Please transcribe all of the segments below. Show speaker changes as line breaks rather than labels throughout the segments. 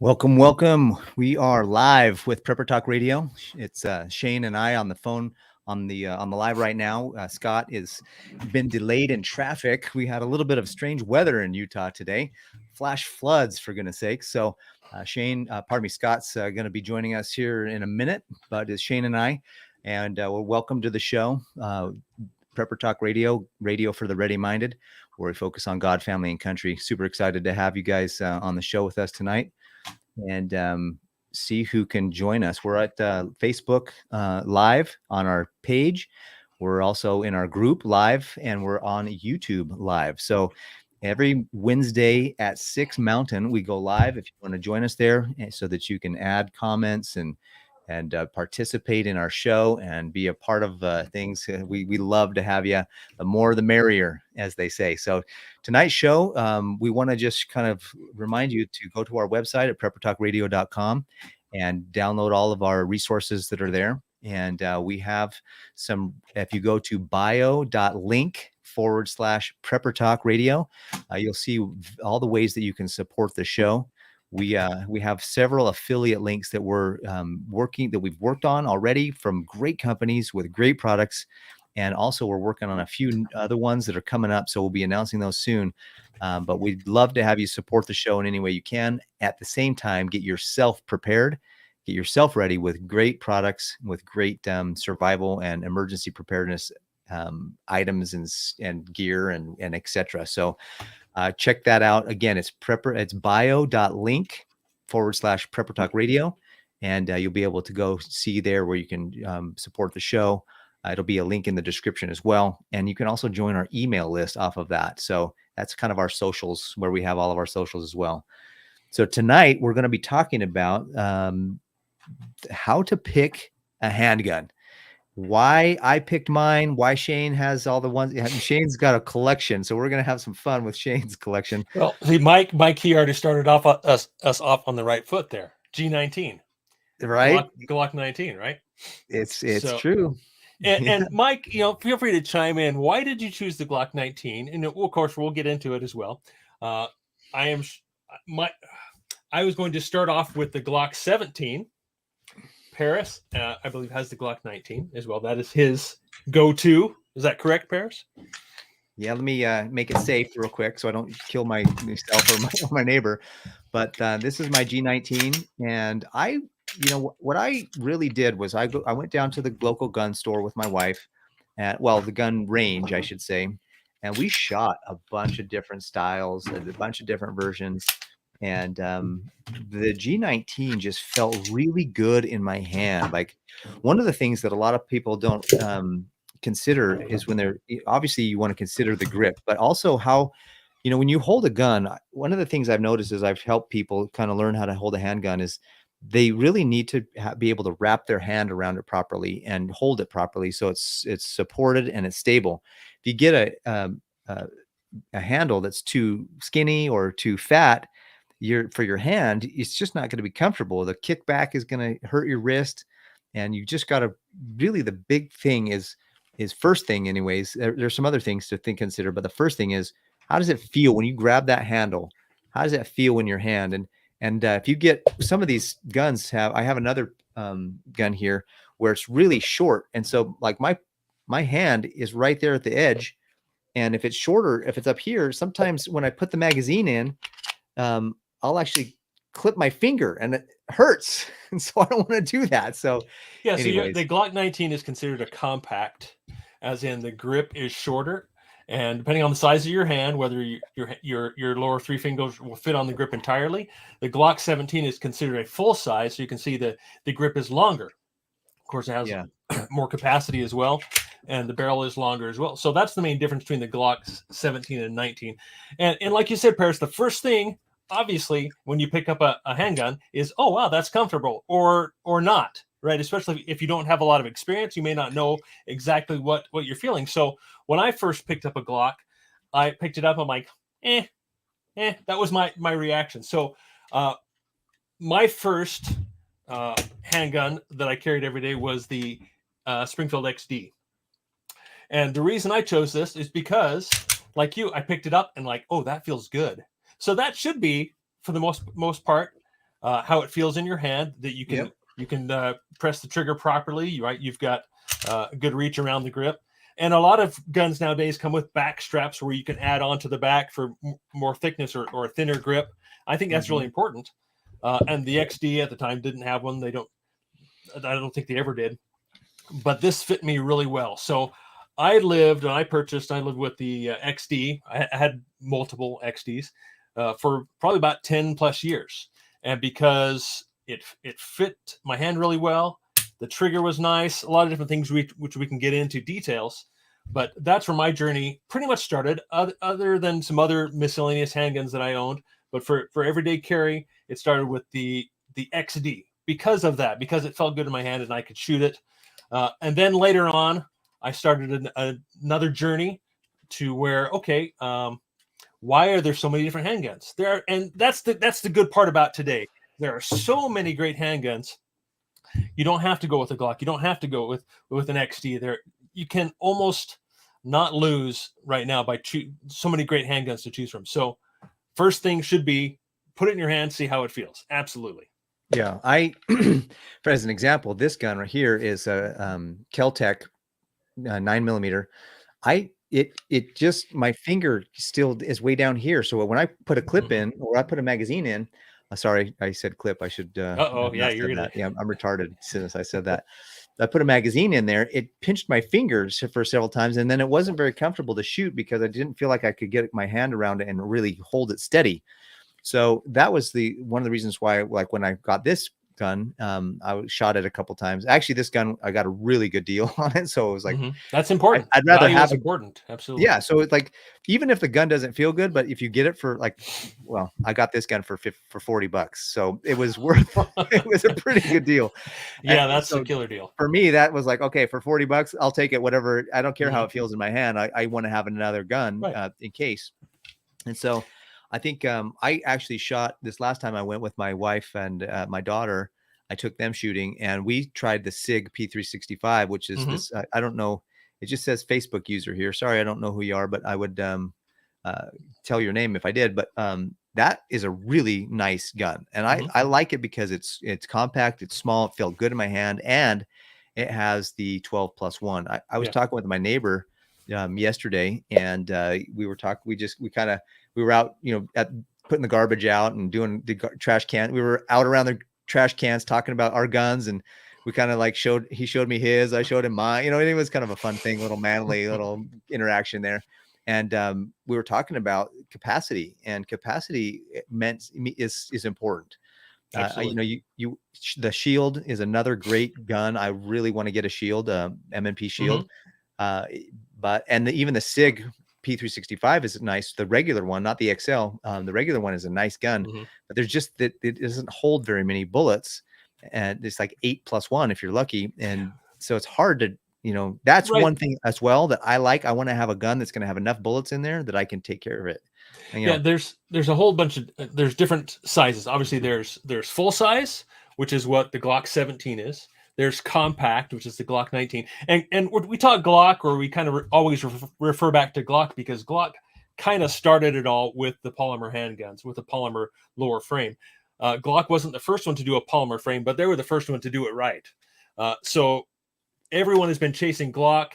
Welcome, welcome. We are live with Prepper Talk Radio. It's Shane and I on the phone on the live right now. Scott is been delayed in traffic. We had a little bit of strange weather in Utah today, flash floods for goodness sake. So Scott's going to be joining us here in a minute. But it's Shane and I, and well, welcome to the show. Prepper Talk Radio, radio for the ready-minded, where we focus on God, family, and country. Super excited to have you guys on the show with us tonight. And see who can join us. We're at Facebook live on our page. We're also in our group live, and we're on YouTube live. So every Wednesday at 6 Mountain, we go live. If you want to join us there, so that you can add comments and participate in our show and be a part of things. We love to have you. The more the merrier, as they say. So tonight's show, we want to just kind of remind you to go to our website at preppertalkradio.com and download all of our resources that are there. And we have some, if you go to bio.link/Prepper Talk Radio, you'll see all the ways that you can support the show. We have several affiliate links that we've worked on already from great companies with great products. And also we're working on a few other ones that are coming up. So we'll be announcing those soon. But we'd love to have you support the show in any way you can. At the same time, get yourself prepared, get yourself ready with great products, with great survival and emergency preparedness items and gear and et cetera. So check that out. Again, it's bio.link/Prepper Talk Radio. And you'll be able to go see there where you can support the show. It'll be a link in the description as well. And you can also join our email list off of that. So that's kind of our socials, where we have all of our socials as well. So tonight we're going to be talking about how to pick a handgun. Why I picked mine, why Shane has all the ones. Shane's got a collection, so we're going to have some fun with Shane's collection.
Well, see, Mike he already started off us off on the right foot there. G19,
right?
Glock 19, right?
It's true.
And Mike, feel free to chime in. Why did you choose the Glock 19? And of course, we'll get into it as well. I was going to start off with the Glock 17. Paris, I believe, has the Glock 19 as well. That is his go-to. Is that correct, Paris?
Yeah, let me make it safe real quick so I don't kill myself or my neighbor. But this is my G19, and what I really did was I went down to the local gun store with my wife, the gun range, I should say, and we shot a bunch of different styles and a bunch of different versions. And the G19 just felt really good in my hand. Like, one of the things that a lot of people don't consider is when obviously you want to consider the grip, but also how, when you hold a gun, one of the things I've noticed is I've helped people kind of learn how to hold a handgun is they really need to be able to wrap their hand around it properly and hold it properly. So it's supported and it's stable. If you get a handle that's too skinny or too fat, for your hand, it's just not going to be comfortable. The kickback is going to hurt your wrist, and you just got to really, the big thing is first thing anyways. There's some other things to consider, but the first thing is, how does it feel when you grab that handle? How does it feel in your hand? And if you get some of these guns I have another gun here where it's really short. And so like my hand is right there at the edge. And if it's shorter, if it's up here, sometimes when I put the magazine in, I'll actually clip my finger and it hurts. And so I don't want to do that. So
yeah, anyways. So the Glock 19 is considered a compact, as in the grip is shorter. And depending on the size of your hand, whether your lower three fingers will fit on the grip entirely, the Glock 17 is considered a full size. So you can see the grip is longer. Of course, it has more capacity as well. And the barrel is longer as well. So that's the main difference between the Glock 17 and 19. And like you said, Paris, the first thing, obviously, when you pick up a handgun is, oh, wow, that's comfortable or not, right? Especially if you don't have a lot of experience, you may not know exactly what you're feeling. So when I first picked up a Glock, I picked it up. I'm like, that was my reaction. So my first handgun that I carried every day was the Springfield XD. And the reason I chose this is because, like you, I picked it up and like, oh, that feels good. So that should be, for the most part, how it feels in your hand, that you
Yep.
can press the trigger properly, right? You've got a good reach around the grip. And a lot of guns nowadays come with back straps where you can add on to the back for more thickness or a thinner grip. I think that's really important. And the XD at the time didn't have one. I don't think they ever did. But this fit me really well. So I lived with the XD. I had multiple XDs for probably about 10 plus years. And because it fit my hand really well, the trigger was nice, a lot of different things which we can get into details. But that's where my journey pretty much started, other than some other miscellaneous handguns that I owned. But for everyday carry, it started with the XD because of that, because it felt good in my hand and I could shoot it. And then later on, I started another journey to where, okay, why are there so many different handguns? And that's the good part about today. There are so many great handguns. You don't have to go with a Glock. You don't have to go with an XD. You can almost not lose right now by so many great handguns to choose from. So first thing should be put it in your hand, see how it feels. Absolutely.
Yeah, for as an example, this gun right here is a Kel-Tec 9mm. It just, my finger still is way down here. So when I put a clip in, or I put a magazine in, sorry, I said clip. I should.
Yeah, you're
that. Yeah, I'm retarded since I said that. I put a magazine in there. It pinched my fingers for several times, and then it wasn't very comfortable to shoot because I didn't feel like I could get my hand around it and really hold it steady. So that was one of the reasons why, like when I got this gun, I shot it a couple times. Actually, this gun, I got a really good deal on it. So it was like,
that's important.
I'd rather have
important. Absolutely.
Yeah. So it's like, even if the gun doesn't feel good, but if you get it for like, well, I got this gun for $40. So it was worth, it was a pretty good deal.
Yeah. And that's a killer deal.
For me, that was like, okay, for $40, I'll take it, whatever. I don't care how it feels in my hand. I want to have another gun in case. And so I think I actually shot this last time I went with my wife and my daughter. I took them shooting, and we tried the SIG P365, which is this. I don't know. It just says Facebook user here. Sorry, I don't know who you are, but I would tell your name if I did. But that is a really nice gun, and I like it because it's compact, it's small, it felt good in my hand, and it has the 12+1. I was talking with my neighbor yesterday, and we were talking. We were out, at putting the garbage out and doing the trash can. We were out around the trash cans talking about our guns, and we kind of like he showed me his, I showed him mine. It was kind of a fun thing, little manly little interaction there. And we were talking about capacity, and capacity is important. The Shield is another great gun. I really want to get a Shield, M&P Shield. Even the SIG P365 is nice. The regular one, not the XL. The regular one is a nice gun, but there's just that it doesn't hold very many bullets, and it's like 8+1 if you're lucky. And so it's hard to, that's one thing as well that I like. I want to have a gun that's going to have enough bullets in there that I can take care of it. And,
there's a whole bunch of there's different sizes. Obviously, there's full size, which is what the Glock 17 is. There's compact, which is the Glock 19. And we talk Glock, or we kind of always refer back to Glock, because Glock kind of started it all with the polymer handguns, with the polymer lower frame. Glock wasn't the first one to do a polymer frame, but they were the first one to do it right. So everyone has been chasing Glock,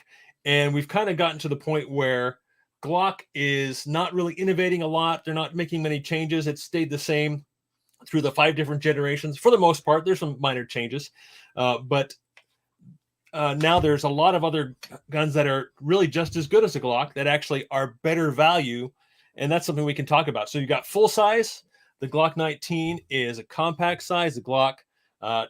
and we've kind of gotten to the point where Glock is not really innovating a lot. They're not making many changes. It's stayed the same through the 5 different generations. For the most part, there's some minor changes. But now there's a lot of other guns that are really just as good as a Glock that actually are better value. And that's something we can talk about. So you got full size. The Glock 19 is a compact size. The Glock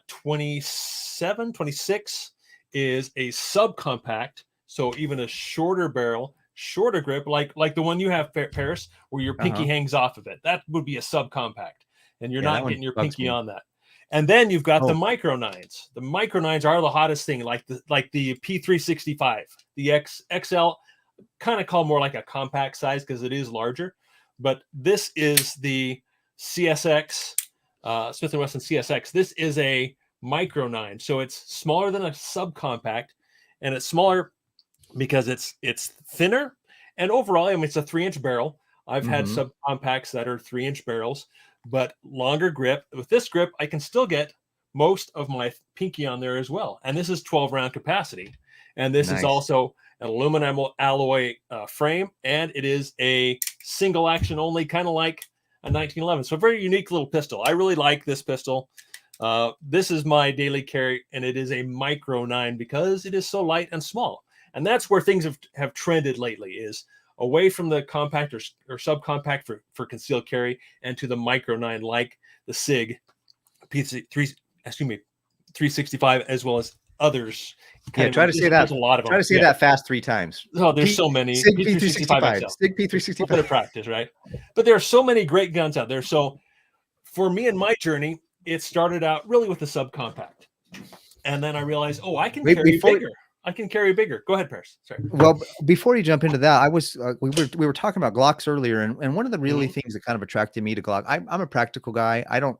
26 is a subcompact. So even a shorter barrel, shorter grip, like the one you have, Paris, where your pinky hangs off of it. That would be a subcompact. And you're not getting your pinky on that. And then you've got the micro 9s. The micro 9s are the hottest thing, like the P365. The XL, kind of called more like a compact size because it is larger. But this is the CSX, Smith & Wesson CSX. This is a micro 9. So it's smaller than a subcompact, and it's smaller because it's thinner. And overall, it's a 3-inch barrel. I've had subcompacts that are 3-inch barrels. but longer grip. With this grip, I can still get most of my pinky on there as well. And this is 12 round capacity. And this is
Nice.
also an aluminum alloy frame, and it is a single action only, kind of like a 1911. So a very unique little pistol. I really like this pistol. This is my daily carry, and it is a micro 9 because it is so light and small. And that's where things have trended lately, is away from the compact or subcompact for concealed carry, and to the micro 9 like the SIG P365, as well as others.
Yeah, try to say that.
There's a lot of them.
Try to say that fast 3 times.
Oh, there's so many.
SIG
P365
P365. SIG
Bit of
P365.
practice, right? But there are so many great guns out there. So for me and my journey, it started out really with the subcompact, and then I realized, oh, I can carry bigger. I can carry bigger. Go ahead, Paris. Sorry.
Well, before you jump into that, I was we were talking about Glocks earlier, and one of the really things that kind of attracted me to Glock. I'm a practical guy. I don't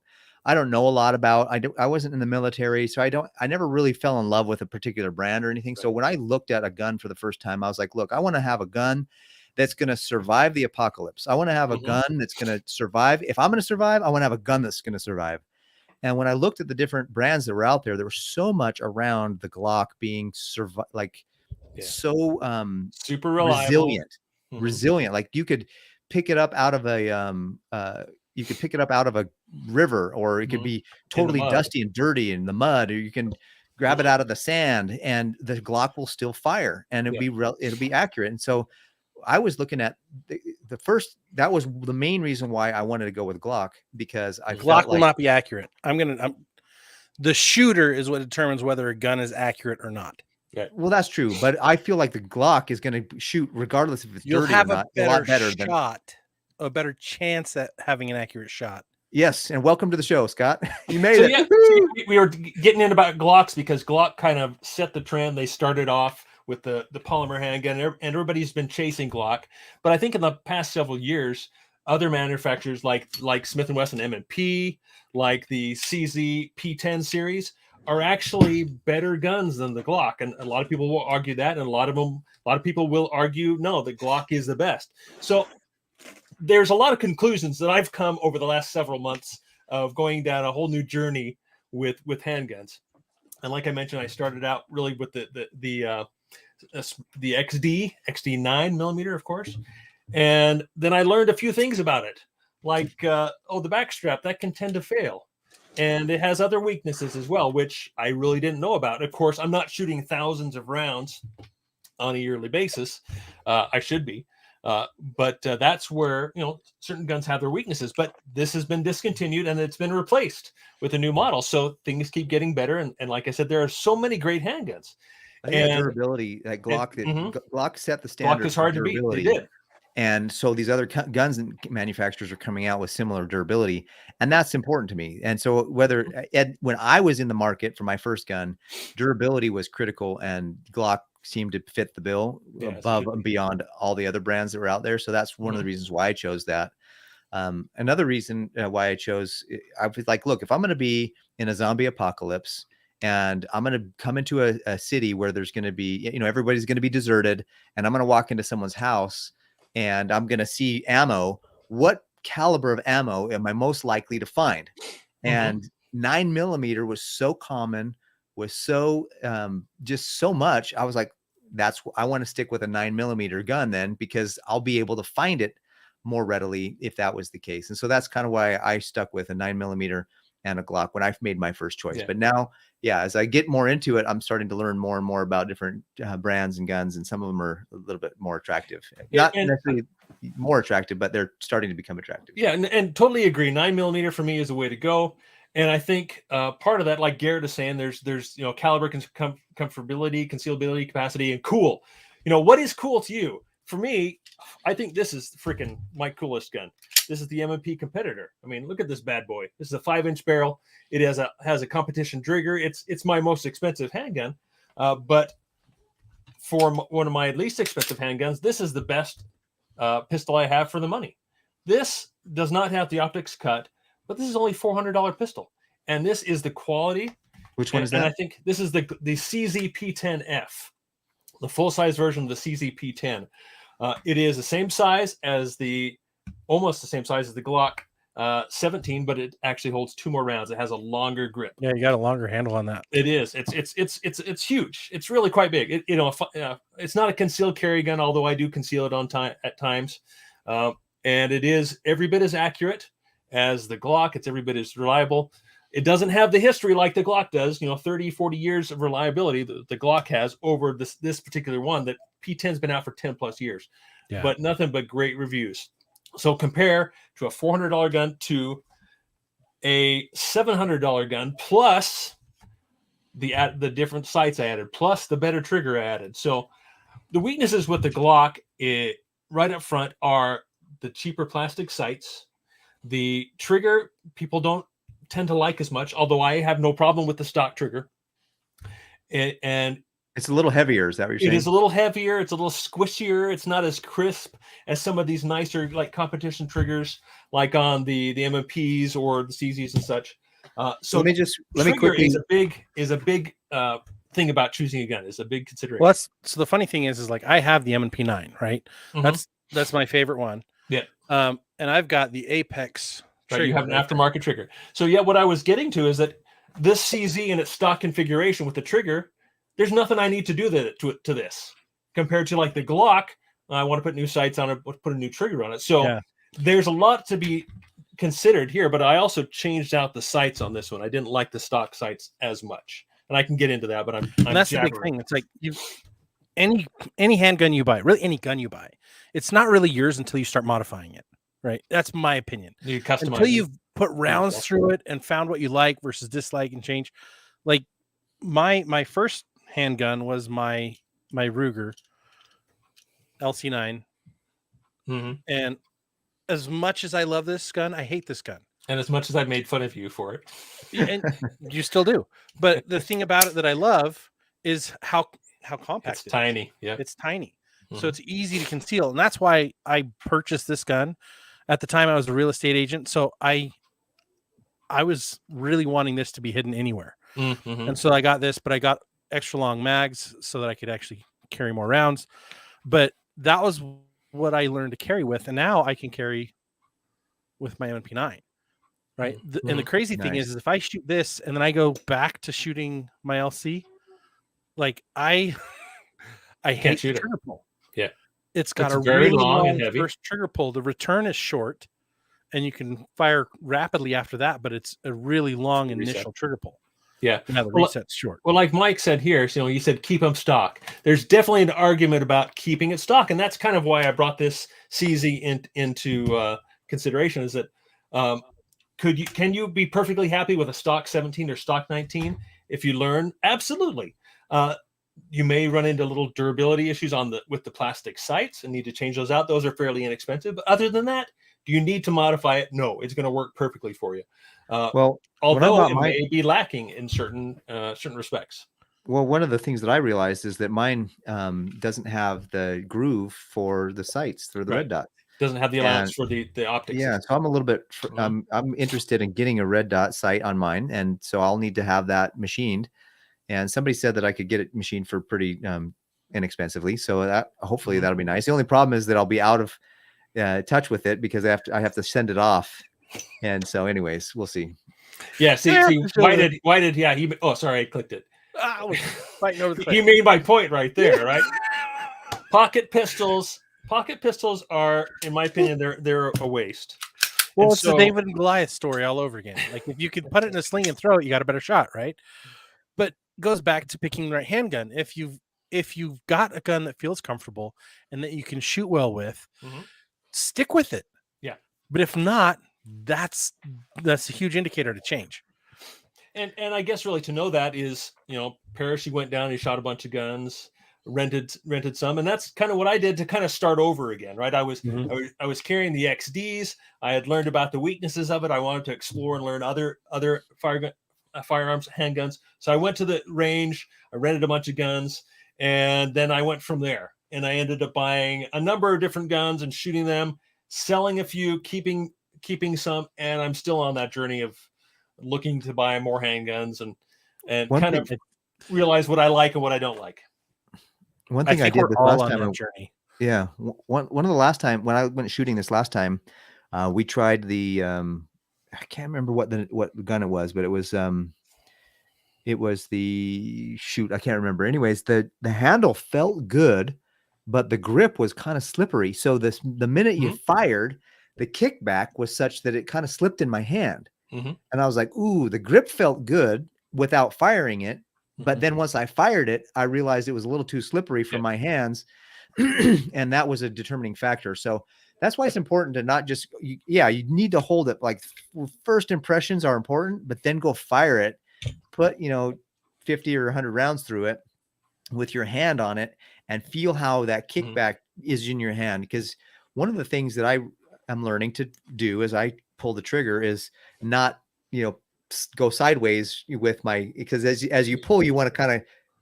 know a lot about. I wasn't in the military, so I never really fell in love with a particular brand or anything. Right. So when I looked at a gun for the first time, I was like, look, I want to have a gun that's going to survive the apocalypse. I want to have a gun that's going to survive. If I'm going to survive, I want to have a gun that's going to survive. And when I looked at the different brands that were out there, there was so much around the Glock being super reliable, resilient. Like you could pick it up out of a river, or it could be totally dusty and dirty in the mud, or you can grab it out of the sand and the Glock will still fire, and it'll be accurate. And so I was looking at the first, that was the main reason why I wanted to go with Glock, because
Glock will not be accurate. The shooter is what determines whether a gun is accurate or not.
Yeah. Well, that's true, but I feel like the Glock is going to shoot regardless if it's dirty or not.
A lot better shot, a better chance at having an accurate shot.
Yes, and welcome to the show, Scott. You made it.
Yeah, we were getting in about Glocks because Glock kind of set the trend. They started off with the polymer handgun, and everybody's been chasing Glock. But I think in the past several years, other manufacturers like Smith & Wesson M&P, like the CZ P10 series, are actually better guns than the Glock. And a lot of people will argue that, and a lot of people will argue, no, the Glock is the best. So there's a lot of conclusions that I've come over the last several months of going down a whole new journey with handguns. And like I mentioned, I started out really with the XD 9mm, of course. And then I learned a few things about it, like, the backstrap, that can tend to fail. And it has other weaknesses as well, which I really didn't know about. Of course, I'm not shooting thousands of rounds on a yearly basis. I should be. But that's where, certain guns have their weaknesses. But this has been discontinued and it's been replaced with a new model. So things keep getting better. And like I said, there are so many great handguns.
And durability, that Glock, Glock set the standard.
Glock is hard to beat. They did.
And so these other guns and manufacturers are coming out with similar durability, and that's important to me. And so when I was in the market for my first gun, durability was critical, and Glock seemed to fit the bill above and beyond all the other brands that were out there. So that's one of the reasons why I chose that. Another reason why I chose, I was like, look, if I'm going to be in a zombie apocalypse and I'm going to come into a city where there's going to be, everybody's going to be deserted, and I'm going to walk into someone's house and I'm going to see ammo, what caliber of ammo am I most likely to find? And 9mm was so common, was so just so much. I was like, I want to stick with a 9mm gun then, because I'll be able to find it more readily if that was the case. And so that's kind of why I stuck with a 9mm and a Glock when I made my first choice. But now, as I get more into it, I'm starting to learn more and more about different brands and guns, and some of them are a little bit more attractive. Not necessarily more attractive, but they're starting to become attractive.
Yeah, and totally agree. 9mm for me is the way to go. And I think part of that, like Garrett is saying, there's caliber, comfortability, concealability, capacity, and cool. What is cool to you? For me, I think this is freaking my coolest gun. This is the M&P Competitor. I mean, look at this bad boy. This is a 5-inch barrel. It has a competition trigger. It's my most expensive handgun. But for one of my least expensive handguns, this is the best pistol I have for the money. This does not have the optics cut, but this is only $400 pistol. And this is the quality.
Which one is that?
And I think this is the CZ P10F, the full-size version of the CZ P10. It is the same size as almost the same size as the Glock 17, but it actually holds 2 more rounds. It has a longer grip.
Yeah, you got a longer handle on that.
It is. It's huge. It's really quite big. It's not a concealed carry gun, although I do conceal it at times. And it is every bit as accurate as the Glock. It's every bit as reliable. It doesn't have the history like the Glock does, 30, 40 years of reliability that the Glock has over this particular one that P10's been out for 10 plus years.
Yeah.
But nothing but great reviews. So compare to a $400 gun to a $700 gun plus the different sights I added, plus the better trigger I added. So the weaknesses with the Glock right up front are the cheaper plastic sights. The trigger people don't tend to like as much, although I have no problem with the stock trigger. And
it's a little heavier. Is that what you're saying?
It is a little heavier. It's a little squishier. It's not as crisp as some of these nicer like competition triggers, like on the MMPs or the CZs and such. So
let me quickly
is a big thing about choosing a gun. It's a big consideration.
Well, so the funny thing is like I have the MMP9, right?
Mm-hmm.
That's my favorite one.
Yeah.
And I've got the Apex
trigger. Right, you have an aftermarket trigger. So yeah, what I was getting to is that this CZ in its stock configuration with the trigger, there's nothing I need to do to this compared to like the Glock. I want to put new sights on it, put a new trigger on it. So there's a lot to be considered here, but I also changed out the sights on this one. I didn't like the stock sights as much, and I can get into that. But and
that's the big thing. It's like any handgun you buy, really any gun you buy, it's not really yours until you start modifying it, right? That's my opinion.
You customize
until you've put rounds through it and found what you like versus dislike and change. Like my first handgun was my Ruger LC9, and as much as I love this gun, I hate this gun.
And as much as I've made fun of you for it,
and you still do. But the thing about it that I love is how compact
it's tiny. Yeah,
it's tiny, so it's easy to conceal, and that's why I purchased this gun. At the time, I was a real estate agent, so I was really wanting this to be hidden anywhere, and so I got this. But I got extra long mags so that I could actually carry more rounds. But that was what I learned to carry with, and now I can carry with my MMP9, right? And the crazy thing is if I shoot this and then I go back to shooting my LC, like I hate the trigger pull.
Yeah,
it's got a very really long and heavy first trigger pull. The return is short, and you can fire rapidly after that, but it's a really long initial trigger pull.
Yeah,
now the reset's short.
Well, like Mike said here, you said keep them stock. There's definitely an argument about keeping it stock, and that's kind of why I brought this CZ into consideration. Is that can you be perfectly happy with a stock 17 or stock 19 if you learn? Absolutely. You may run into little durability issues with the plastic sights and need to change those out. Those are fairly inexpensive. But other than that, do you need to modify it? No, it's going to work perfectly for you.
Well,
although it may be lacking in certain respects.
Well, one of the things that I realized is that mine doesn't have the groove for the sights for the red dot.
Doesn't have the allowance for the optics.
Yeah, so I'm a little bit I'm interested in getting a red dot sight on mine, and so I'll need to have that machined. And somebody said that I could get it machined for pretty inexpensively, so that hopefully that'll be nice. The only problem is that I'll be out of touch with it because I have to send it off. And so, anyways, we'll see.
Yeah, see why did he? Oh, sorry, I clicked it.
I was fighting over the
He made my point right there, right? Pocket pistols are, in my opinion, they're a waste.
Well, it's the David and Goliath story all over again. Like if you can put it in a sling and throw it, you got a better shot, right? But it goes back to picking the right handgun. If you've got a gun that feels comfortable and that you can shoot well with, stick with it.
Yeah.
But if not, that's a huge indicator to change.
And I guess really to know that is, Parrish, he went down, he shot a bunch of guns, rented some, and that's kind of what I did to kind of start over again, right? I was carrying the XDs. I had learned about the weaknesses of it. I wanted to explore and learn other firearms, handguns. So I went to the range, I rented a bunch of guns, and then I went from there. And I ended up buying a number of different guns and shooting them, selling a few, keeping some, and I'm still on that journey of looking to buy more handguns and kind of realize what I like and what I don't like.
One thing I did this last time, journey. Yeah, one of the last time when I went shooting this last time, We tried the I can't remember what gun it was, but it was the shoot. I can't remember. Anyways, the handle felt good, but the grip was kind of slippery. So the minute you fired, the kickback was such that it kind of slipped in my hand. And I was like, ooh, the grip felt good without firing it. But then once I fired it, I realized it was a little too slippery for my hands. And that was a determining factor. So that's why it's important to not just, you need to hold it. Like first impressions are important, but then go fire it. Put, 50 or 100 rounds through it with your hand on it and feel how that kickback is in your hand. Because one of the things that I am learning to do as I pull the trigger is not, go sideways with because as you pull, you want to kind of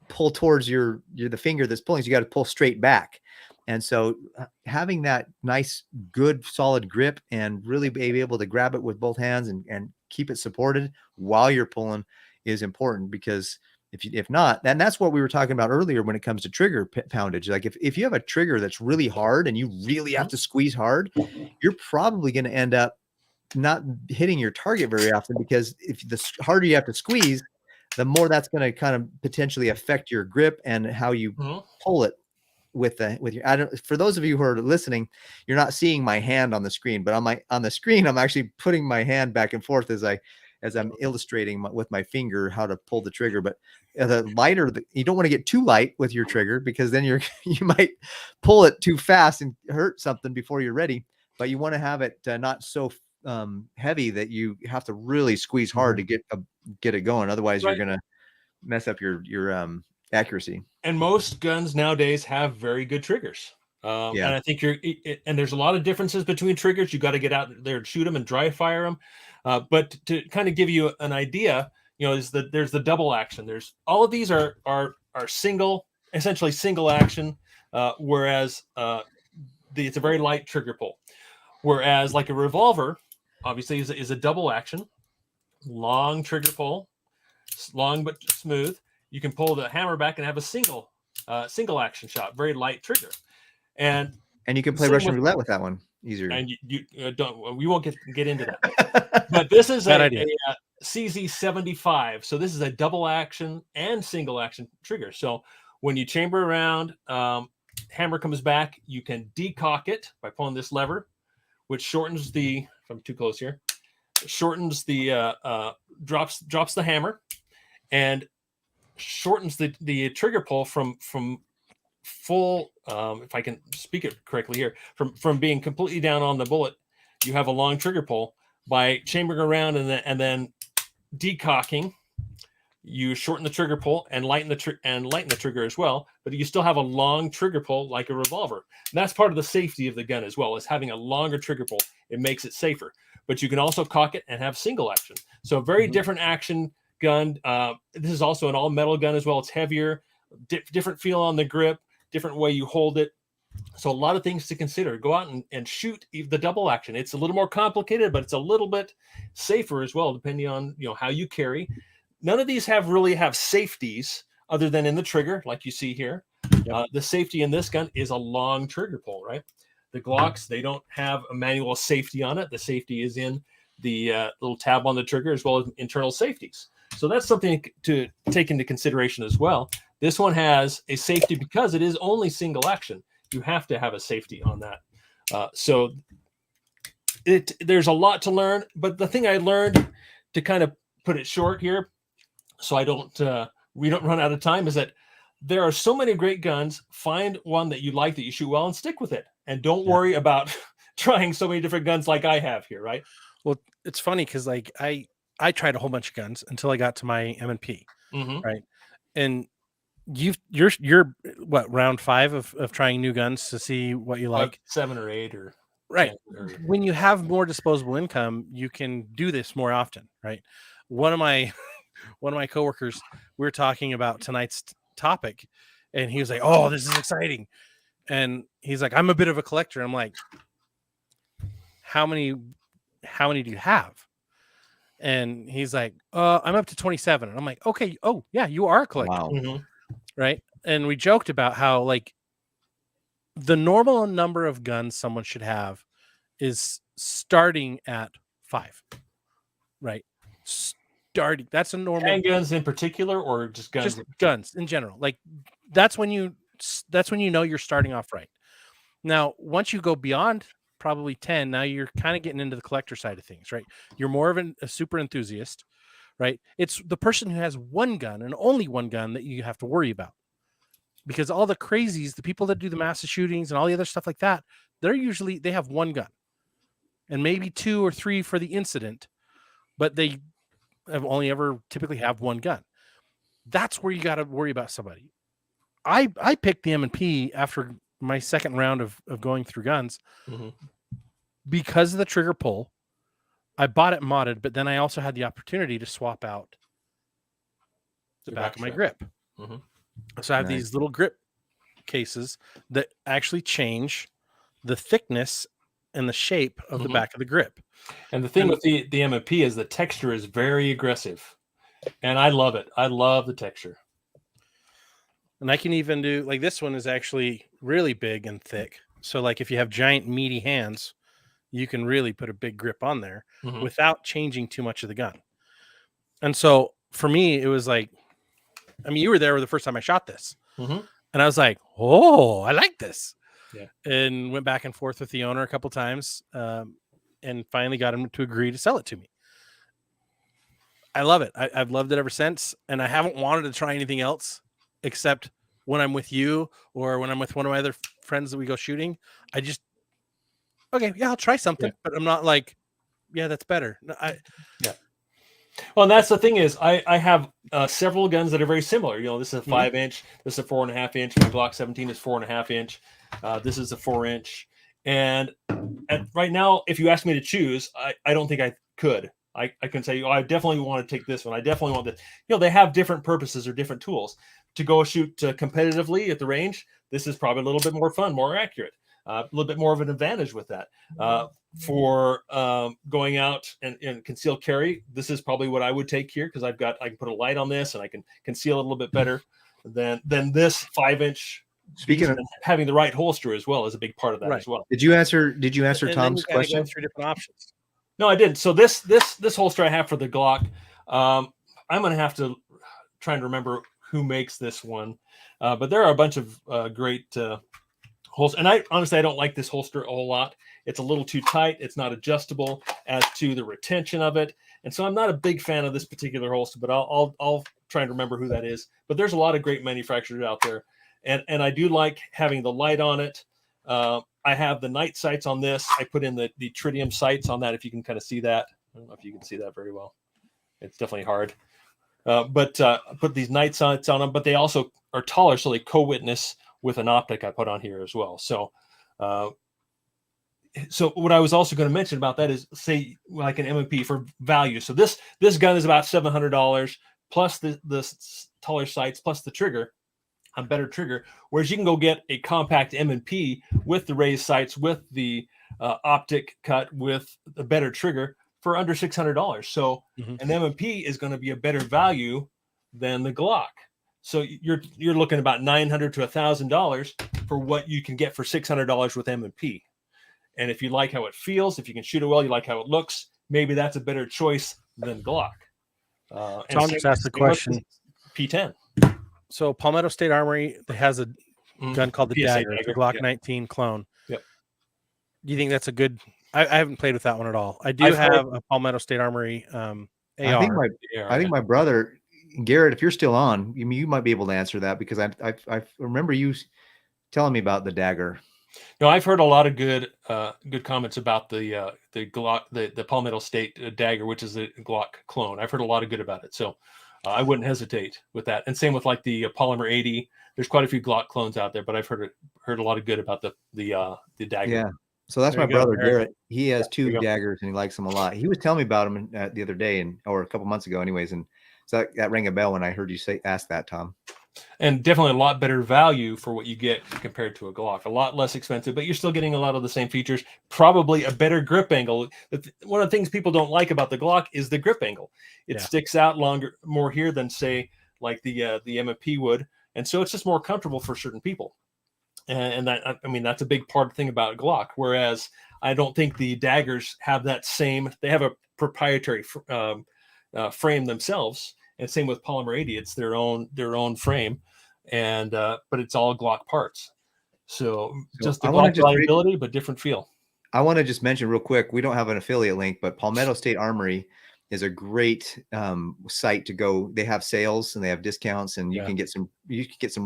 pull towards the finger that's pulling. So you got to pull straight back. And so having that nice, good, solid grip and really be able to grab it with both hands and keep it supported while you're pulling is important, because if not, and that's what we were talking about earlier when it comes to trigger poundage. Like if you have a trigger that's really hard and you really have to squeeze hard, you're probably going to end up not hitting your target very often, because if the harder you have to squeeze, the more that's going to kind of potentially affect your grip and how you pull it with your, for those of you who are listening, you're not seeing my hand on the screen, but on the screen, I'm actually putting my hand back and forth as I'm illustrating with my finger how to pull the trigger. But the lighter, you don't want to get too light with your trigger, because then you might pull it too fast and hurt something before you're ready. But you want to have it not so heavy that you have to really squeeze hard to get it going. Otherwise, you're going to mess up your accuracy.
And most guns nowadays have very good triggers. And I think and there's a lot of differences between triggers. You got to get out there and shoot them and dry fire them. But to kind of give you an idea, is that there's the double action. There's all of these are essentially single action, whereas it's a very light trigger pull. Whereas like a revolver, obviously is a double action, long trigger pull, long but smooth. You can pull the hammer back and have a single action shot, very light trigger, and
you can play Russian roulette with that one easier.
And we won't get into that. But this is a CZ75, so this is a double action and single action trigger. So when you chamber around, hammer comes back, you can decock it by pulling this lever, which shortens if I'm too close here, shortens the drops the hammer and shortens the trigger pull from full, if I can speak it correctly here, from being completely down on the bullet. You have a long trigger pull. By chambering around and then decocking, you shorten the trigger pull and lighten the trigger as well, but you still have a long trigger pull like a revolver. And that's part of the safety of the gun as well, as having a longer trigger pull. It makes it safer. But you can also cock it and have single action. So a very different action gun. This is also an all metal gun as well. It's heavier, different feel on the grip, different way you hold it. So a lot of things to consider. Go out and shoot the double action. It's a little more complicated, but it's a little bit safer as well, depending on how you carry. None of these really have safeties other than in the trigger, like you see here. Yep. The safety in this gun is a long trigger pull, right? The Glocks, they don't have a manual safety on it. The safety is in the little tab on the trigger, as well as internal safeties. So that's something to take into consideration as well. This one has a safety because it is only single action. You have to have a safety on that. So there's a lot to learn, but the thing I learned, to kind of put it short here, so we don't run out of time, is that there are so many great guns. Find one that you like, that you shoot well, and stick with it. And don't worry about trying so many different guns like I have here, right?
Well, it's funny because like I tried a whole bunch of guns until I got to my M&P, right? And you're what, round 5 of trying new guns to see what you like?
7 or 8 or
right. When you have more disposable income, you can do this more often, right? One of my coworkers, we were talking about tonight's topic, and he was like, "Oh, this is exciting," and he's like, "I'm a bit of a collector." I'm like, "How many do you have?" And he's like, "I'm up to 27." And I'm like, "Okay, oh yeah, you are a collector."
Wow.
Right? And we joked about how like the normal number of guns someone should have is starting at 5, right? Starting. That's a normal.
Handguns in particular, or just guns?
Just guns in general. Like that's when you know you're starting off right. Now, once you go beyond probably 10, now you're kind of getting into the collector side of things, right? You're more of a super enthusiast, right? It's the person who has one gun and only one gun that you have to worry about. Because all the crazies, the people that do the massive shootings and all the other stuff like that, they have one gun and maybe 2 or 3 for the incident, but they have only ever typically have one gun. That's where you got to worry about somebody. I picked the M&P after my second round of going through guns because of the trigger pull. I bought it modded, but then I also had the opportunity to swap out the back of my grip. So I have these little grip cases that actually change the thickness and the shape of the back of the grip.
And the thing with the M&P is the texture is very aggressive. And I love it. I love the texture.
And I can even do, like, this one is actually really big and thick. So like if you have giant meaty hands, you can really put a big grip on there without changing too much of the gun. And so for me, it was like, I mean, you were there the first time I shot this. And I was like, oh, I like this.
Yeah.
And went back and forth with the owner a couple times and finally got him to agree to sell it to me. I love it. I've loved it ever since. And I haven't wanted to try anything else except when I'm with you or when I'm with one of my other friends that we go shooting. I just, okay, yeah, I'll try something. But I'm not like, yeah, that's better.
Well, and that's the thing is I have several guns that are very similar. You know, this is a 5-inch, this is a 4.5 inch. My Glock 17 is 4.5 inch. This is a 4-inch. And right now, if you ask me to choose, I don't think I could. I can say, oh, I definitely want to take this one. I definitely want this. You know, they have different purposes or different tools. To go shoot competitively at the range, this is probably a little bit more fun, more accurate, a little bit more of an advantage with that. For going out and concealed carry, this is probably what I would take here because I can put a light on this and I can conceal a little bit better than this 5-inch.
Speaking of
having the right holster as well is a big part of that as well.
Did you answer
and
Tom's question?
Go through different options.
No, I didn't. So this holster I have for the Glock, I'm going to have to try and remember who makes this one. But there are a bunch of great holsters. And I honestly don't like this holster a whole lot. It's a little too tight. It's not adjustable as to the retention of it. And so I'm not a big fan of this particular holster, but I'll try and remember who that is. But there's a lot of great manufacturers out there. And I do like having the light on it. I have the night sights on this. I put in the tritium sights on that, if you can kind of see that. I don't know if you can see that very well. It's definitely hard. But I put these night sights on them, but they also are taller, so they co-witness with an optic I put on here as well. So what I was also going to mention about that is, say, like an M&P for value. So this gun is about $700 plus the taller sights plus the trigger. A better trigger, whereas you can go get a compact M&P with the raised sights, with the optic cut, with a better trigger for under $600. So an M&P is going to be a better value than the Glock. So you're looking about $900 to $1,000 for what you can get for $600 with M&P. And if you like how it feels, if you can shoot it well, you like how it looks, maybe that's a better choice than Glock.
Tom just asked the question.
P10.
So Palmetto State Armory has a gun called the Dagger, the Glock 19 clone.
Yep.
Do you think that's a good? I haven't played with that one at all. I do have a Palmetto State Armory AR.
I think my brother Garrett, if you're still on, you might be able to answer that because I remember you telling me about the Dagger.
No, I've heard a lot of good comments about the Glock, the Palmetto State Dagger, which is the Glock clone. I've heard a lot of good about it. So I wouldn't hesitate with that. And same with like the Polymer 80. There's quite a few Glock clones out there, but I've heard a lot of good about the Dagger.
Yeah. So that's my brother Garrett. He has 2 Daggers and he likes them a lot. He was telling me about them the other day or a couple months ago anyways. And so that rang a bell when I heard you ask that, Tom.
And definitely a lot better value for what you get compared to a Glock. A lot less expensive, but you're still getting a lot of the same features. Probably a better grip angle. One of the things people don't like about the Glock is the grip angle. It sticks out more here than, say, like the M&P would. And so it's just more comfortable for certain people. And that, I mean, that's a big thing about Glock. Whereas I don't think the daggers have that same. They have a proprietary frame themselves, and same with Polymer 80. It's their own frame, and but it's all Glock parts. So just the Glock reliability, but different feel.
I want to just mention real quick, we don't have an affiliate link, but Palmetto State Armory is a great site to go. They have sales and they have discounts, and you can get some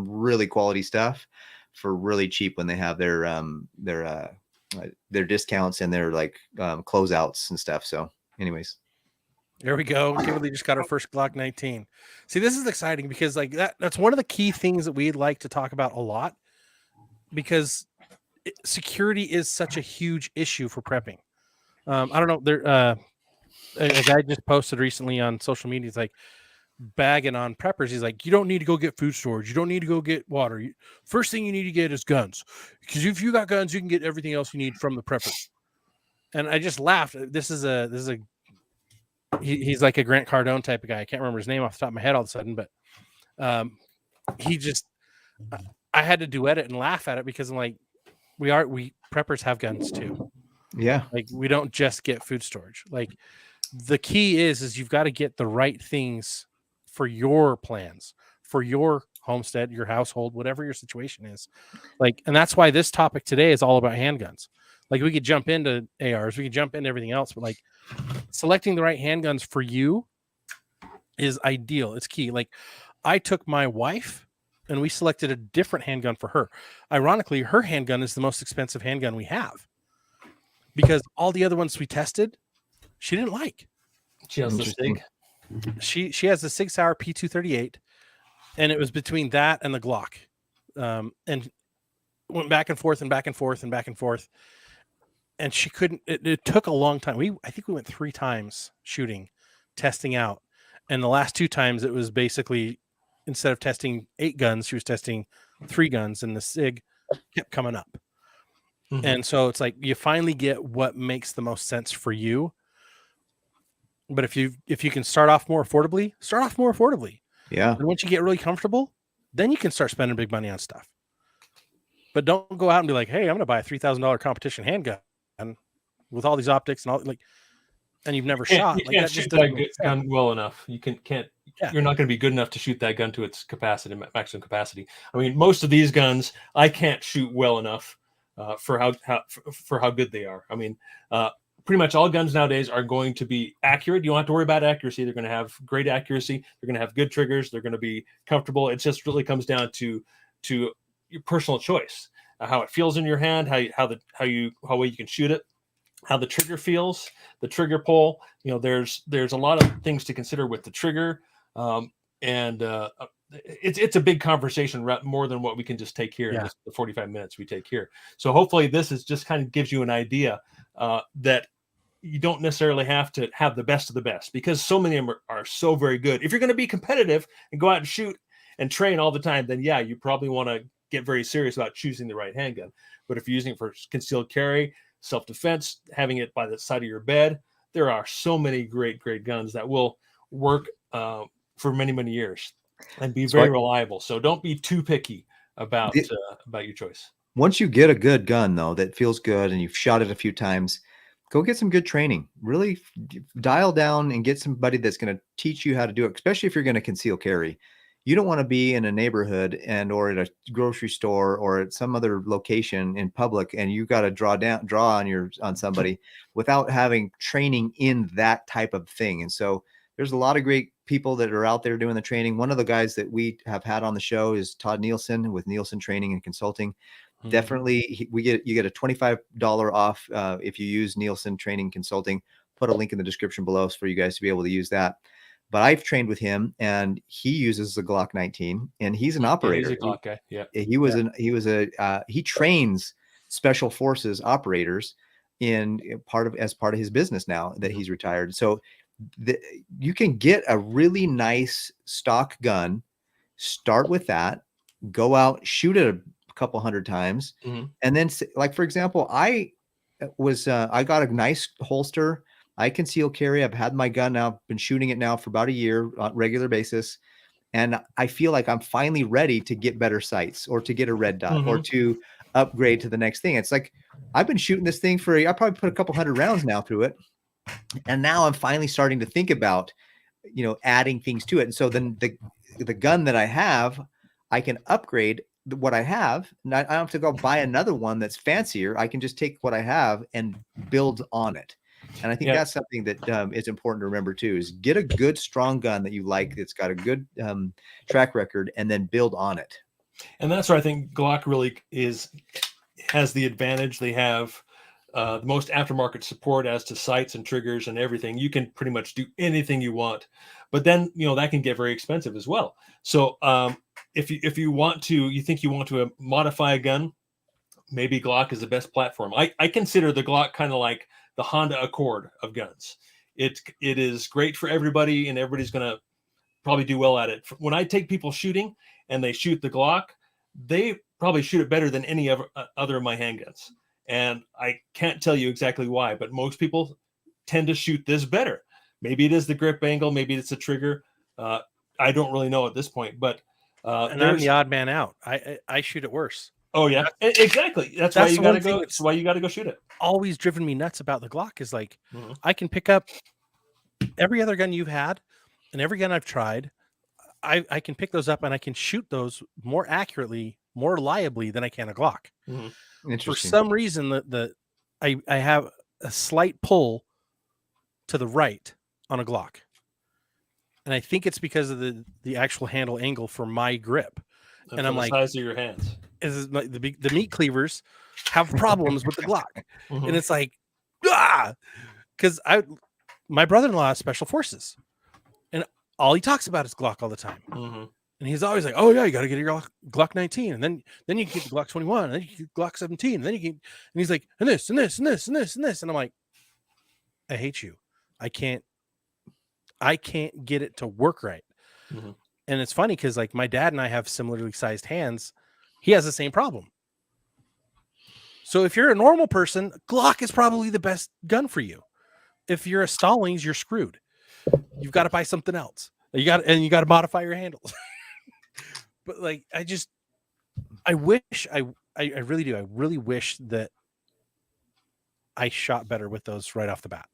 really quality stuff for really cheap when they have their discounts and their like closeouts and stuff. So anyways.
There we go. Kimberly just got her first Glock 19. See, this is exciting because like that's one of the key things that we'd like to talk about a lot, because security is such a huge issue for prepping. I don't know. There, a guy just posted recently on social media. He's like bagging on preppers. He's like, you don't need to go get food storage. You don't need to go get water. First thing you need to get is guns, because if you got guns, you can get everything else you need from the prepper. And I just laughed. This is a he's like a Grant Cardone type of guy. I can't remember his name off the top of my head all of a sudden, but I had to duet it and laugh at it, because I'm like, we preppers have guns too.
Yeah.
Like we don't just get food storage. Like the key is you've got to get the right things for your plans, for your homestead, your household, whatever your situation is. Like, and that's why this topic today is all about handguns. Like we could jump into ARs, we could jump into everything else, but like selecting the right handguns for you is ideal. It's key. Like I took my wife and we selected a different handgun for her. Ironically, her handgun is the most expensive handgun we have, because all the other ones we tested, she didn't like.
She has the SIG.
She has the Sig Sauer P238, and it was between that and the Glock, and went back and forth and back and forth and back and forth. And she couldn't. It took a long time. I think we went 3 times shooting, testing out, and the last 2 times it was basically, instead of testing 8 guns, she was testing 3 guns, and the SIG kept coming up. Mm-hmm. And so it's like you finally get what makes the most sense for you. But if you can start off more affordably, start off more affordably.
Yeah.
And once you get really comfortable, then you can start spending big money on stuff. But don't go out and be like, hey, I'm going to buy a $3,000 competition handgun with all these optics and all, like, and you've never shot.
You
like,
can't
that
shoot
just
that gun well enough. You can't. Yeah. You're not going to be good enough to shoot that gun to its capacity, maximum capacity. I mean, most of these guns I can't shoot well enough for how good they are. I mean, pretty much all guns nowadays are going to be accurate. You don't have to worry about accuracy. They're going to have great accuracy. They're going to have good triggers. They're going to be comfortable. It just really comes down to your personal choice, how it feels in your hand, how well you can shoot it, how the trigger feels, the trigger pull. You know, there's a lot of things to consider with the trigger, and it's a big conversation, more than what we can just take here in the 45 minutes we take here. So hopefully this is just kind of gives you an idea that you don't necessarily have to have the best of the best, because so many of them are so very good. If you're going to be competitive and go out and shoot and train all the time, then yeah, you probably want to get very serious about choosing the right handgun. But if you're using it for concealed carry, self-defense, having it by the side of your bed, there are so many great guns that will work for many, many years and be very reliable. So don't be too picky about your choice.
Once you get a good gun, though, that feels good and you've shot it a few times, go get some good training. Really dial down and get somebody that's going to teach you how to do it, especially if you're going to conceal carry. You don't want to be in a neighborhood or at a grocery store or at some other location in public, and you got to draw on somebody without having training in that type of thing. And so there's a lot of great people that are out there doing the training. One of the guys that we have had on the show is Todd Nielsen with Nielsen Training and Consulting. Mm-hmm. Definitely, you get a $25 off if you use Nielsen Training Consulting. Put a link in the description below for you guys to be able to use that. But I've trained with him, and he uses the Glock 19, and he's an operator.
He's a Glock guy. Yeah,
he trains special forces operators as part of his business now that he's retired. So you can get a really nice stock gun, start with that, go out, shoot it a couple hundred times, and then, like, for example, I got a nice holster. I conceal carry. I've had my gun now, been shooting it now for about a year on a regular basis. And I feel like I'm finally ready to get better sights or to get a red dot or to upgrade to the next thing. It's like I've been shooting this thing I probably put a couple hundred rounds now through it. And now I'm finally starting to think about, adding things to it. And so then the gun that I have, I can upgrade what I have. And I don't have to go buy another one that's fancier. I can just take what I have and build on it. And I think that's something that is important to remember too, is get a good, strong gun that you like, that's got a good track record, and then build on it.
And that's where I think Glock really has the advantage. They have the most aftermarket support as to sights and triggers and everything. You can pretty much do anything you want, but then that can get very expensive as well. So if you think you want to modify a gun, maybe Glock is the best platform. I consider the Glock kind of like the Honda Accord of guns. It is great for everybody, and everybody's going to probably do well at it. When I take people shooting and they shoot the Glock, they probably shoot it better than any other of my handguns. And I can't tell you exactly why, but most people tend to shoot this better. Maybe it is the grip angle, maybe it's the trigger. I don't really know at this point, but
and I'm the odd man out. I shoot it worse.
Oh yeah, exactly. That's why you got to go. That's why you got to go shoot it.
Always driven me nuts about the Glock is like, I can pick up every other gun you've had and every gun I've tried. I can pick those up and I can shoot those more accurately, more reliably than I can a Glock. For some reason, I have a slight pull to the right on a Glock, and I think it's because of the actual handle angle for my grip.
And I'm like, size of your hands.
The meat cleavers have problems with the Glock, and it's like, because my brother-in-law is special forces, and all he talks about is Glock all the time. And he's always like, "Oh yeah, you got to get your Glock 19, and then you can get the Glock 21, and then you get Glock 17, and then you can." And he's like, "And this, and this, and this, and this, and this," and I'm like, "I hate you. I can't get it to work right." And it's funny because like my dad and I have similarly sized hands. He has the same problem. So if you're a normal person, Glock is probably the best gun for you. If you're a Stallings, you're screwed. You've got to buy something else. You got to modify your handles. But like, I really do. I really wish that I shot better with those right off the bat,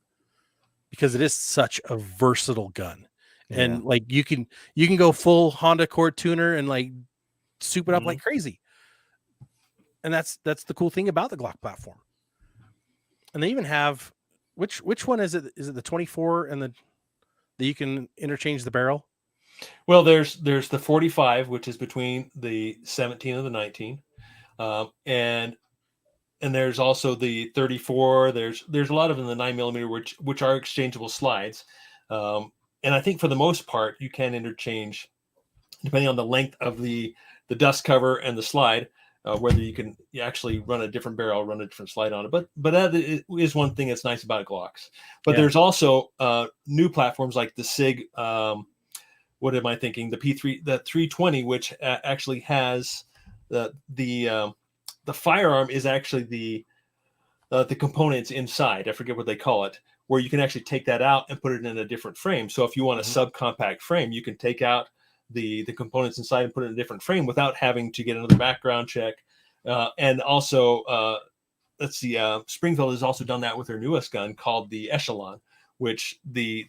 because it is such a versatile gun. And like, you can go full Honda Accord tuner and like soup it up like crazy. And that's the cool thing about the Glock platform. And they even have, which one is it? Is it the 24 and that you can interchange the barrel?
Well, there's the 45, which is between the 17 and the 19, and there's also the 34. There's a lot of them in the 9mm, which are exchangeable slides, and I think for the most part you can interchange, depending on the length of the dust cover and the slide, whether you actually run a different barrel, run a different slide on it. But that is one thing that's nice about Glocks. But there's also new platforms like the SIG. What am I thinking? The P3, the 320, which actually has the firearm is actually the components inside. I forget what they call it, where you can actually take that out and put it in a different frame. So if you want a subcompact frame, you can take out the components inside and put it in a different frame without having to get another background check. And also, let's see, Springfield has also done that with their newest gun called the Echelon, which the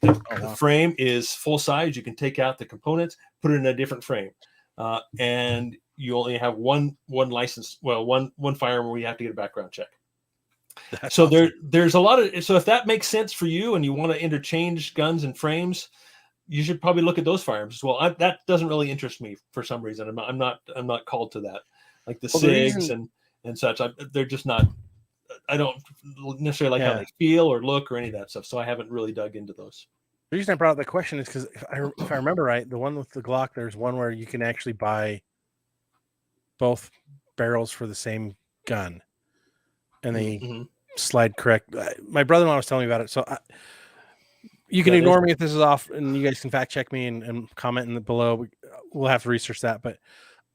frame is full size. You can take out the components, put it in a different frame, and you only have one license. Well, one firearm where you have to get a background check. That's so awesome. There's a lot of, so if that makes sense for you and you want to interchange guns and frames, you should probably look at those firearms as well. That doesn't really interest me for some reason. I'm not called to that, like the SIGs and such. They're just not. I don't necessarily like how they feel or look or any of that stuff. So I haven't really dug into those.
The reason I brought up the question is because if I remember right, the one with the Glock, there's one where you can actually buy both barrels for the same gun, and they slide correct. My brother-in-law was telling me about it, so you can ignore me if this is off, and you guys can fact check me and comment in the below. We'll have to research that, but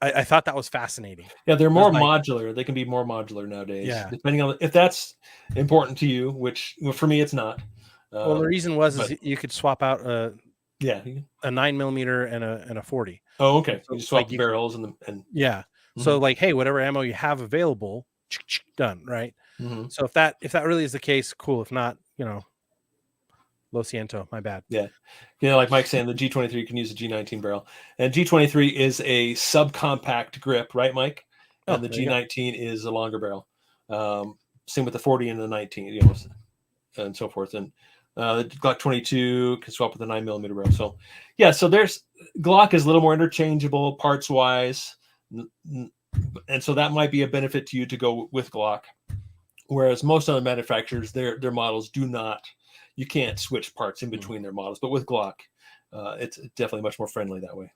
I thought that was fascinating.
Yeah, they're more modular. They can be more modular nowadays. Yeah, depending on if that's important to you, which for me it's not.
Well, the reason is you could swap out a 9mm and a 40.
Oh, okay. So you swap the barrels and
so like, hey, whatever ammo you have available, done, right?
Mm-hmm.
So if that really is the case, cool. If not, lo siento, my bad.
Yeah. Like Mike's saying, the G23 can use a G19 barrel, and G23 is a subcompact grip, right, Mike? And the G19 is a longer barrel. Same with the 40 and the 19, and so forth. And the Glock 22 can swap with a 9mm barrel. So, yeah, so there's Glock is a little more interchangeable parts wise, and so that might be a benefit to you to go with Glock. Whereas most other manufacturers, their models do not. You can't switch parts in between their models, but with Glock, it's definitely much more friendly that way.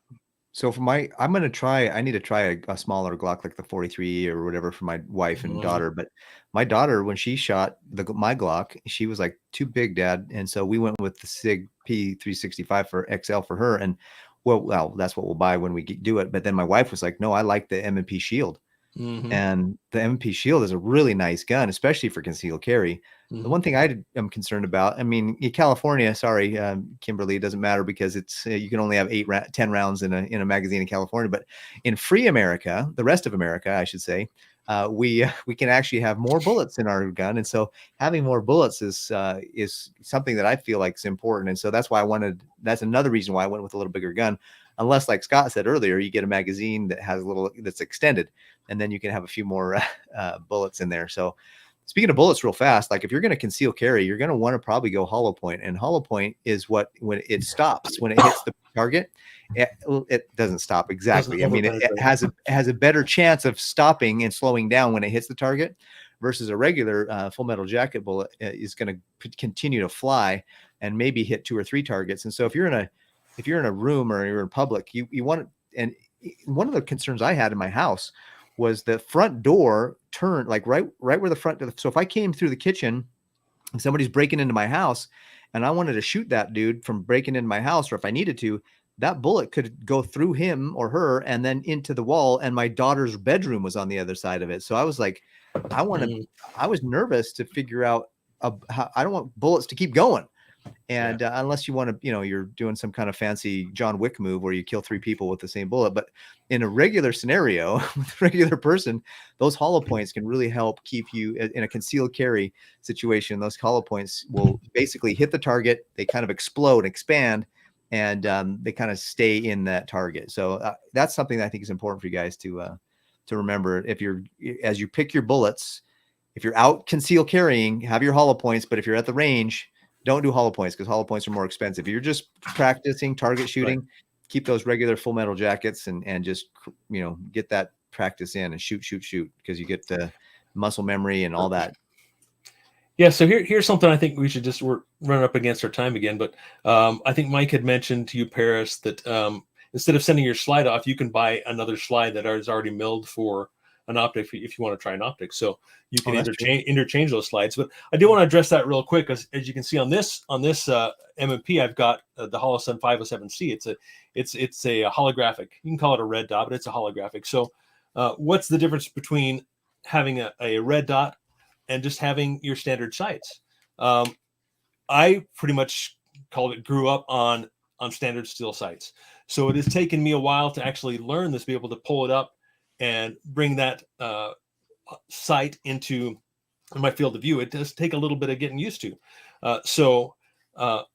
So for I need to try a smaller Glock, like the 43 or whatever, for my wife and daughter. But my daughter, when she shot my Glock, she was like, too big, Dad. And so we went with the SIG P365 for XL for her. And well, that's what we'll buy when we do it. But then my wife was like, no, I like the M&P Shield. And the M&P Shield is a really nice gun, especially for concealed carry. The one thing I am concerned about, I mean, in California, sorry, Kimberly, it doesn't matter because it's you can only have 10 rounds in a magazine in California. But in free America, the rest of America, I should say, we can actually have more bullets in our gun, and so having more bullets is something that I feel like is important. And so that's why that's another reason why I went with a little bigger gun. Unless, like Scott said earlier, you get a magazine that has that's extended, and then you can have a few more bullets in there. So speaking of bullets real fast, like if you're going to conceal carry, you're going to want to probably go hollow point. And hollow point is when it stops, when it hits the target, it doesn't stop exactly. I mean, it has a better chance of stopping and slowing down when it hits the target versus a regular full metal jacket bullet is going to continue to fly and maybe hit 2 or 3 targets. And so if you're in a room or you're in public, you want to, and one of the concerns I had in my house was the front door turned like right where the front. So if I came through the kitchen and somebody's breaking into my house and I wanted to shoot that dude from breaking into my house, or if I needed to, that bullet could go through him or her and then into the wall. And my daughter's bedroom was on the other side of it. So I was like, I was nervous to figure out how, I don't want bullets to keep going. And unless you want to, you're doing some kind of fancy John Wick move where you kill 3 people with the same bullet. But in a regular scenario with a regular person, those hollow points can really help keep you in a concealed carry situation. Those hollow points will basically hit the target. They kind of explode, expand, and they kind of stay in that target. So that's something that I think is important for you guys to remember. As you pick your bullets, if you're out concealed carrying, have your hollow points. But if you're at the range, don't do hollow points because hollow points are more expensive. If you're just practicing target shooting, keep those regular full metal jackets and just, get that practice in and shoot because you get the muscle memory and all that.
Yeah. So here's something I think we should we're running up against our time again, but I think Mike had mentioned to you, Paris, that instead of sending your slide off, you can buy another slide that is already milled for an optic if you want to try an optic. So you can interchange those slides. But I do want to address that real quick, as you can see on this M&P, I've got the Holosun 507C. It's a holographic. You can call it a red dot, but it's a holographic. So what's the difference between having a red dot and just having your standard sights? I pretty much grew up on standard steel sights. So it has taken me a while to actually learn this, be able to pull it up and bring that sight into my field of view. It does take a little bit of getting used to. So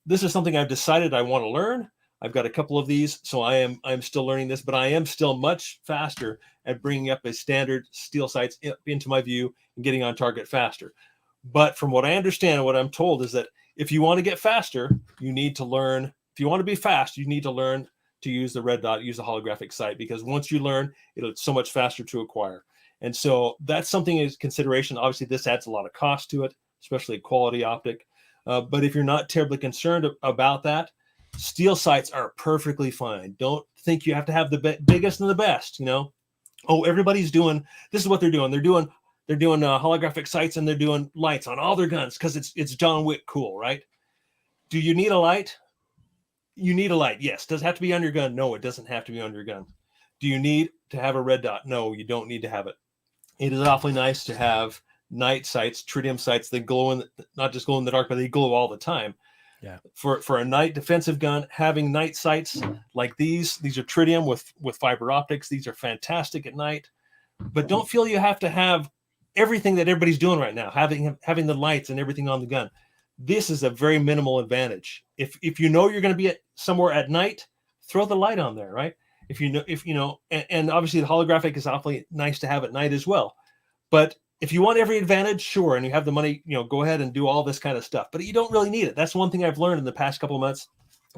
this is something I've decided I want to learn. I've got a couple of these, so I'm still learning this, but I am still much faster at bringing up a standard steel sights into my view and getting on target faster. But from what I understand and what I'm told is that if you want to get faster, you need to learn. If you want to be fast, you need to learn to use the red dot, use the holographic sight, because once you learn, it's so much faster to acquire. And so that's something as consideration. Obviously, this adds a lot of cost to it, especially a quality optic. But if you're not terribly concerned about that, steel sights are perfectly fine. Don't think you have to have the biggest and the best. Everybody's doing this is what they're doing. They're doing holographic sights and they're doing lights on all their guns because it's John Wick cool, right? Do you need a light? You need a light. Yes. Does it have to be on your gun? No, it doesn't have to be on your gun. Do you need to have a red dot? No, you don't need to have it. It is awfully nice to have night sights, tritium sights that glow not just glow in the dark, but they glow all the time.
Yeah.
For a night defensive gun, having night sights like these are tritium with fiber optics. These are fantastic at night, but don't feel you have to have everything that everybody's doing right now, having the lights and everything on the gun. This is a very minimal advantage. If you know you're going to be somewhere at night, throw the light on there, right? If you know, and obviously the holographic is awfully nice to have at night as well. But if you want every advantage, sure, and you have the money, go ahead and do all this kind of stuff. But you don't really need it. That's one thing I've learned in the past couple of months.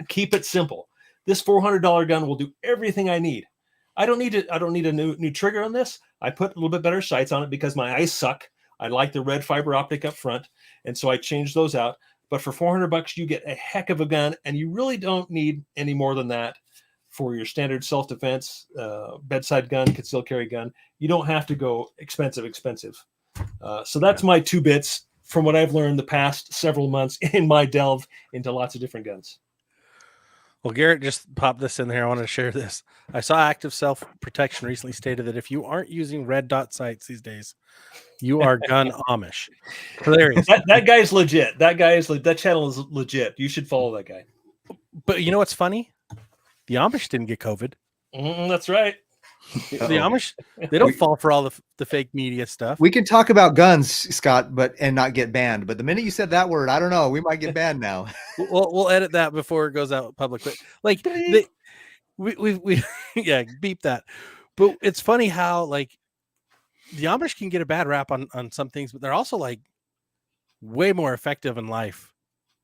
Keep it simple. This $400 gun will do everything I need. I don't need it. I don't need a new trigger on this. I put a little bit better sights on it because my eyes suck. I like the red fiber optic up front, and so I changed those out. But for $400, you get a heck of a gun, and you really don't need any more than that for your standard self-defense, bedside gun, concealed carry gun. You don't have to go expensive. So that's my 2 bits from what I've learned the past several months in my delve into lots of different guns.
Well, Garrett just popped this in there. I want to share this. I saw Active Self Protection recently stated that if you aren't using red dot sights these days, you are gun Amish. Hilarious.
That guy's legit. That channel is legit. You should follow that guy.
But you know what's funny? The Amish didn't get COVID.
That's right.
The Amish, they don't fall for all the fake media stuff.
We can talk about guns, Scott, and not get banned. But the minute you said that word, I don't know. We might get banned now.
We'll edit that before it goes out public. But like we yeah, beep that. But it's funny how like the Amish can get a bad rap on some things, but they're also like way more effective in life.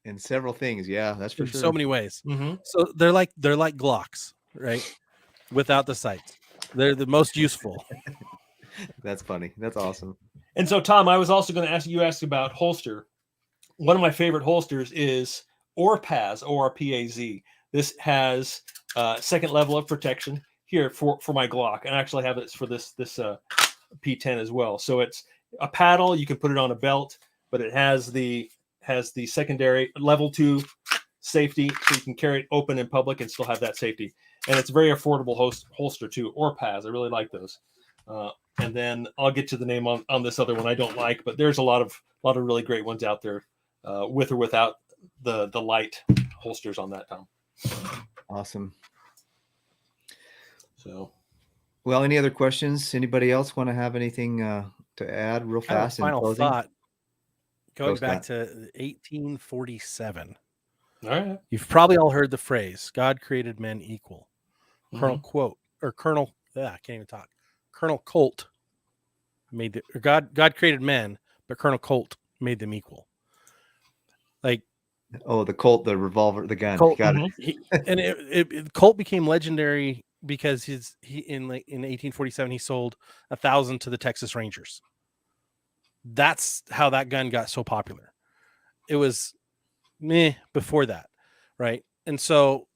In several things, yeah, that's for sure.
So many ways.
Mm-hmm.
So they're like Glocks, right? Without the sights. They're the most useful.
That's funny. That's awesome.
And so, Tom, I was also going to ask you about holster. One of my favorite holsters is ORPAZ, ORPAZ. This has second level of protection here for my Glock, and I actually have it for this P10 as well. So it's a paddle. You can put it on a belt, but it has the secondary level 2 safety, so you can carry it open in public and still have that safety. And it's a very affordable holster too, ORPAZ. I really like those. And then I'll get to the name on this other one I don't like, but there's a lot of really great ones out there, with or without the light holsters on that, Tom.
Awesome.
So,
well, any other questions? Anybody else want to have anything to add real fast?
Final thought. Going
Go,
back
Scott.
to 1847.
all right.
You've probably all heard the phrase, God created men equal. Colonel Colt made God created men, but Colonel Colt made them equal. Like,
oh, the Colt, the revolver, the gun.
Colt,
Got it.
Colt became legendary because in 1847 he sold 1,000 to the Texas Rangers. That's how that gun got so popular. It was before that, right? And so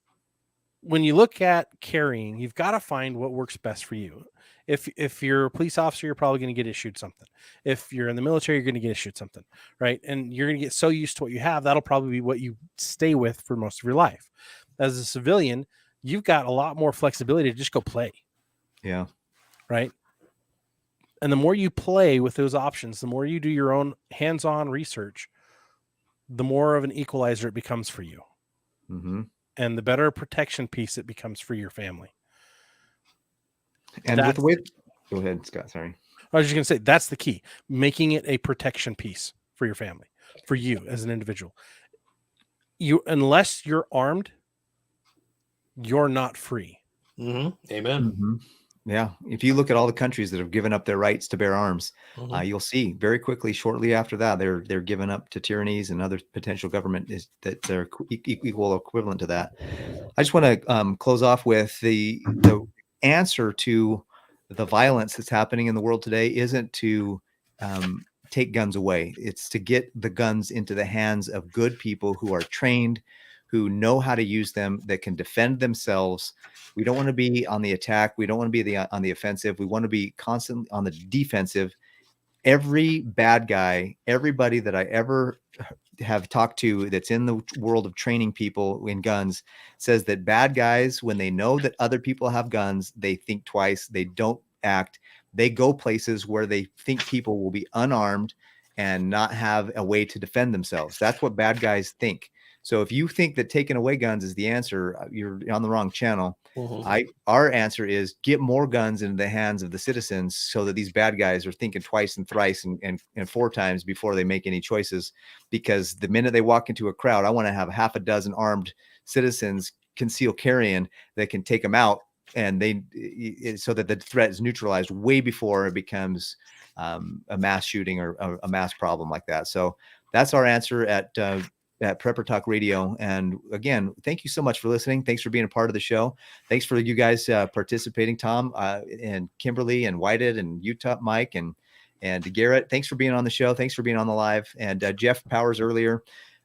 when you look at carrying, you've got to find what works best for you. If you're a police officer, you're probably going to get issued something. If you're in the military, you're going to get issued something, right? And you're going to get so used to what you have, that'll probably be what you stay with for most of your life. As a civilian, you've got a lot more flexibility to just go play.
Yeah.
Right. And the more you play with those options, the more you do your own hands-on research, the more of an equalizer it becomes for you.
Mm-hmm.
And the better protection piece it becomes for your family.
And with the way, go ahead, Scott. Sorry.
I was just going to say, that's the key, making it a protection piece for your family, for you as an individual. Unless you're armed, you're not free.
Mm-hmm. Amen.
Mm-hmm. Yeah. If you look at all the countries that have given up their rights to bear arms, you'll see very quickly, shortly after that, they're given up to tyrannies and other potential government that they're equal equivalent to that. I just want to close off with the answer to the violence that's happening in the world today isn't to take guns away. It's to get the guns into the hands of good people who are trained, who know how to use them, that can defend themselves. We don't want to be on the attack. We don't want to be on the offensive. We want to be constantly on the defensive. Every bad guy, everybody that I ever have talked to that's in the world of training people in guns says that bad guys, when they know that other people have guns, they think twice. They don't act. They go places where they think people will be unarmed and not have a way to defend themselves. That's what bad guys think. So if you think that taking away guns is the answer, you're on the wrong channel.
Mhm.
Our answer is get more guns into the hands of the citizens so that these bad guys are thinking twice and thrice and 4 times before they make any choices. Because the minute they walk into a crowd, I want to have half a dozen armed citizens conceal carrying that can take them out, and so that the threat is neutralized way before it becomes a mass shooting or a mass problem like that. So that's our answer at Prepper Talk Radio. And again, thank you so much for listening. Thanks for being a part of the show. Thanks for you guys participating, Tom and Kimberly and Whited and Utah, Mike and Garrett. Thanks for being on the show. Thanks for being on the live. And Jeff Powers earlier.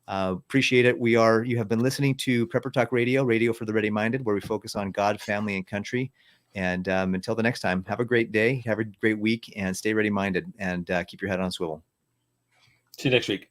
Appreciate it. You have been listening to Prepper Talk Radio, radio for the ready-minded, where we focus on God, family, and country. And until the next time, have a great day, have a great week, and stay ready-minded, and keep your head on a swivel.
See you next week.